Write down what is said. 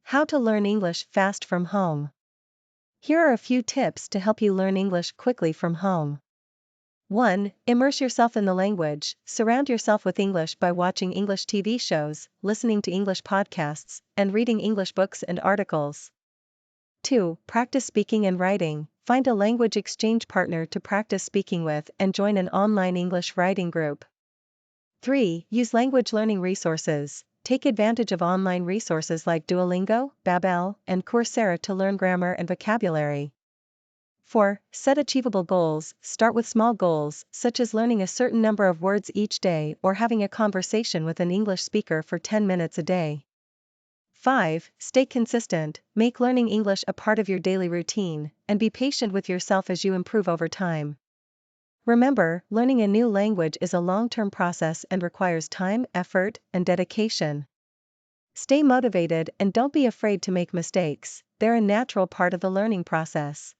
How to learn English fast from home. Here are a few tips to help you learn English quickly from home. 1. Immerse yourself in the language. Surround yourself with English by watching English TV shows, listening to English podcasts, and reading English books and articles. 2. Practice speaking and writing. Find a language exchange partner to practice speaking with and join an online English writing group. 3. Use language learning resources. Take advantage of online resources like Duolingo, Babbel, and Coursera to learn grammar and vocabulary. 4. Set achievable goals. Start with small goals, such as learning a certain number of words each day or having a conversation with an English speaker for 10 minutes a day. 5. Stay consistent. Make learning English a part of your daily routine, and be patient with yourself as you improve over time. Remember, learning a new language is a long-term process and requires time, effort, and dedication. Stay motivated and don't be afraid to make mistakes. They're a natural part of the learning process.